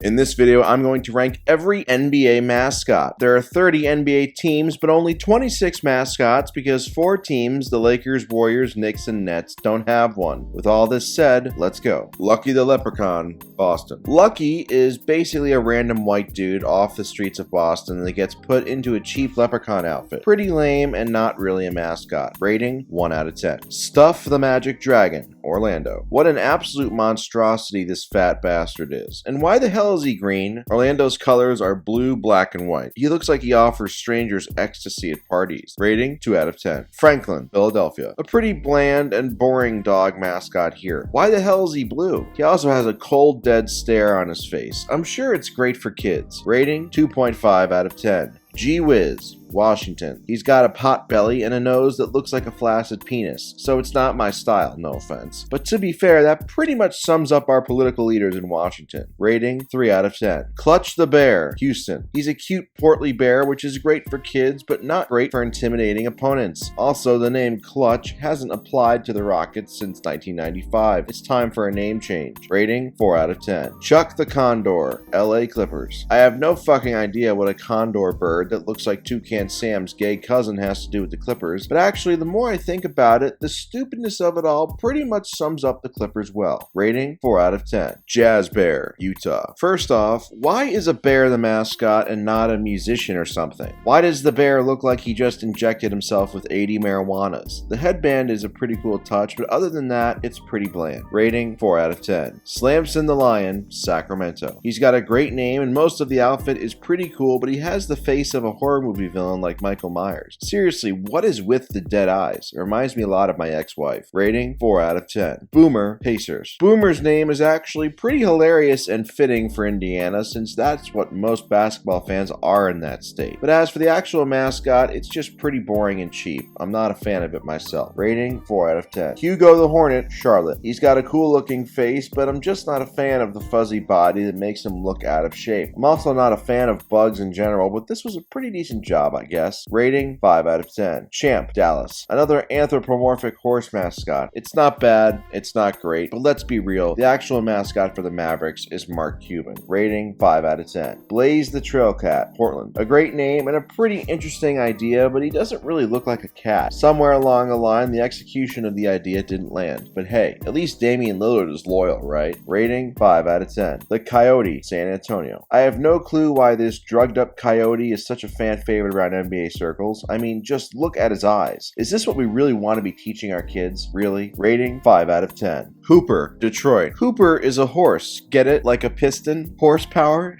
In this video, I'm going to rank every NBA mascot. There are 30 NBA teams, but only 26 mascots because 4 teams, the Lakers, Warriors, Knicks, and Nets, don't have one. With all this said, let's go. Lucky the Leprechaun, Boston. Lucky is basically a random white dude off the streets of Boston that gets put into a cheap leprechaun outfit. Pretty lame and not really a mascot. Rating, 1 out of 10. Stuff the Magic Dragon, Orlando. What an absolute monstrosity this fat bastard is. And why the hell is he green? Orlando's colors are blue, black, and white. He looks like he offers strangers ecstasy at parties. Rating, 2 out of 10. Franklin, Philadelphia. A pretty bland and boring dog mascot here. Why the hell is he blue? He also has a cold, dead stare on his face. I'm sure it's great for kids. Rating, 2.5 out of 10. Gee whiz, Washington. He's got a pot belly and a nose that looks like a flaccid penis, so it's not my style, no offense. But to be fair, that pretty much sums up our political leaders in Washington. Rating, 3 out of 10. Clutch the Bear, Houston. He's a cute, portly bear, which is great for kids, but not great for intimidating opponents. Also, the name Clutch hasn't applied to the Rockets since 1995. It's time for a name change. Rating, 4 out of 10. Chuck the Condor, LA Clippers. I have no fucking idea what a condor bird that looks like Toucan Sam's gay cousin has to do with the Clippers, but actually the more I think about it, the stupidness of it all pretty much sums up the Clippers well. Rating, 4 out of 10. Jazz Bear, Utah. First off, why is a bear the mascot and not a musician or something? Why does the bear look like he just injected himself with 80 marijuanas? The headband is a pretty cool touch, but other than that, it's pretty bland. Rating, 4 out of 10. Slamson the Lion, Sacramento. He's got a great name and most of the outfit is pretty cool, but he has the face of a horror movie villain like Michael Myers. Seriously, what is with the dead eyes? It reminds me a lot of my ex-wife. Rating, 4 out of 10. Boomer, Pacers. Boomer's name is actually pretty hilarious and fitting for Indiana since that's what most basketball fans are in that state. But as for the actual mascot, it's just pretty boring and cheap. I'm not a fan of it myself. Rating, 4 out of 10. Hugo the Hornet, Charlotte. He's got a cool looking face, but I'm just not a fan of the fuzzy body that makes him look out of shape. I'm also not a fan of bugs in general, but this was a pretty decent job, I guess. Rating, 5 out of 10. Champ, Dallas. Another anthropomorphic horse mascot. It's not bad, it's not great, but let's be real, the actual mascot for the Mavericks is Mark Cuban. Rating, 5 out of 10. Blaze the Trail Cat, Portland. A great name and a pretty interesting idea, but he doesn't really look like a cat. Somewhere along the line, the execution of the idea didn't land. But hey, at least Damian Lillard is loyal, right? Rating, 5 out of 10. The Coyote, San Antonio. I have no clue why this drugged up coyote is such a fan favorite around NBA circles. I mean, just look at his eyes. Is this what we really want to be teaching our kids? Really? Rating, 5 out of 10. Hooper, Detroit. Hooper is a horse. Get it? Like a piston? Horsepower?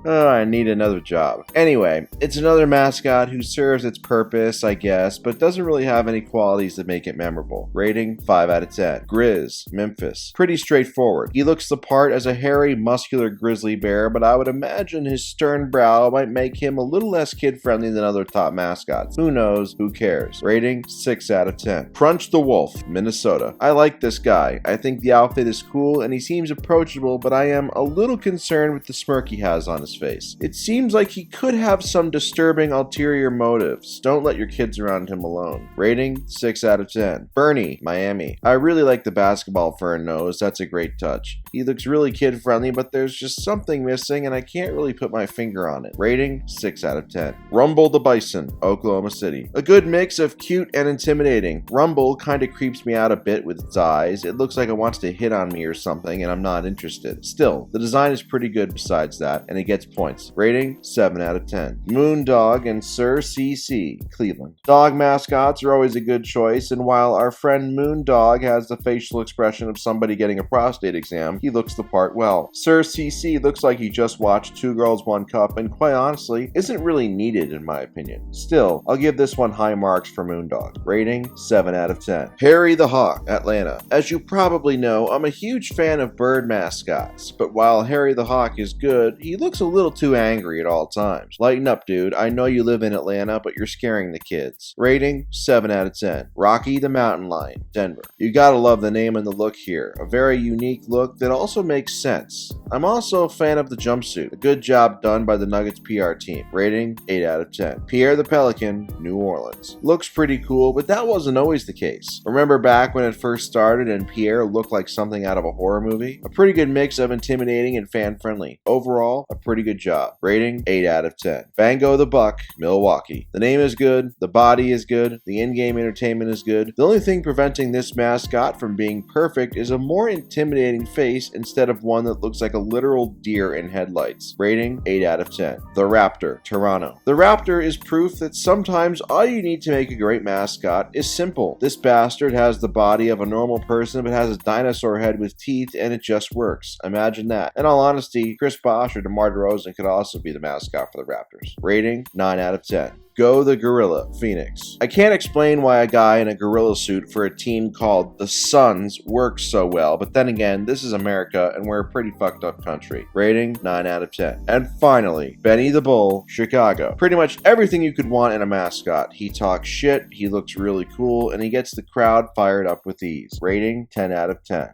Oh, I need another job. Anyway, it's another mascot who serves its purpose, I guess, but doesn't really have any qualities that make it memorable. Rating, 5 out of 10. Grizz, Memphis. Pretty straightforward. He looks the part as a hairy, muscular grizzly bear, but I would imagine his stern brow might make him a little less kid-friendly than other top mascots. Who knows? Who cares? Rating, 6 out of 10. Crunch the Wolf, Minnesota. I like this guy. I think the outfit is cool and he seems approachable, but I am a little concerned with the smirk he has on his face. It seems like he could have some disturbing ulterior motives. Don't let your kids around him alone. Rating, 6 out of 10. Bernie, Miami. I really like the basketball fern nose. That's a great touch. He looks really kid-friendly, but there's just something missing and I can't really put my finger on it. Rating, 6 out of 10. Rumble the Bison, Oklahoma City. A good mix of cute and intimidating. Rumble kind of creeps me out a bit with its eyes. It looks like it wants to hit on me or something and I'm not interested. Still, the design is pretty good besides that and it gets points. Rating, 7 out of 10. Moondog and Sir CC, Cleveland. Dog mascots are always a good choice, and while our friend Moondog has the facial expression of somebody getting a prostate exam, he looks the part well. Sir CC looks like he just watched Two Girls, One Cup, and quite honestly, isn't really needed in my opinion. Still, I'll give this one high marks for Moondog. Rating, 7 out of 10. Harry the Hawk, Atlanta. As you probably know, I'm a huge fan of bird mascots, but while Harry the Hawk is good, he looks a little too angry at all times. Lighten up, dude. I know you live in Atlanta, but you're scaring the kids. Rating, 7 out of 10. Rocky the Mountain Lion, Denver. You gotta love the name and the look here. A very unique look that also makes sense. I'm also a fan of the jumpsuit. A good job done by the Nuggets PR team. Rating, 8 out of 10. Pierre the Pelican, New Orleans. Looks pretty cool, but that wasn't always the case. Remember back when it first started and Pierre look like something out of a horror movie. A pretty good mix of intimidating and fan-friendly. Overall, a pretty good job. Rating, 8 out of 10. Bango the Buck, Milwaukee. The name is good, the body is good, the in-game entertainment is good. The only thing preventing this mascot from being perfect is a more intimidating face instead of one that looks like a literal deer in headlights. Rating, 8 out of 10. The Raptor, Toronto. The Raptor is proof that sometimes all you need to make a great mascot is simple. This bastard has the body of a normal person but has a dinosaur head with teeth, and it just works. Imagine that. In all honesty, Chris Bosh or DeMar DeRozan could also be the mascot for the Raptors. Rating, 9 out of 10. Go the Gorilla, Phoenix. I can't explain why a guy in a gorilla suit for a team called the Suns works so well, but then again, this is America and we're a pretty fucked up country. Rating, 9 out of 10. And finally, Benny the Bull, Chicago. Pretty much everything you could want in a mascot. He talks shit, he looks really cool, and he gets the crowd fired up with ease. Rating, 10 out of 10.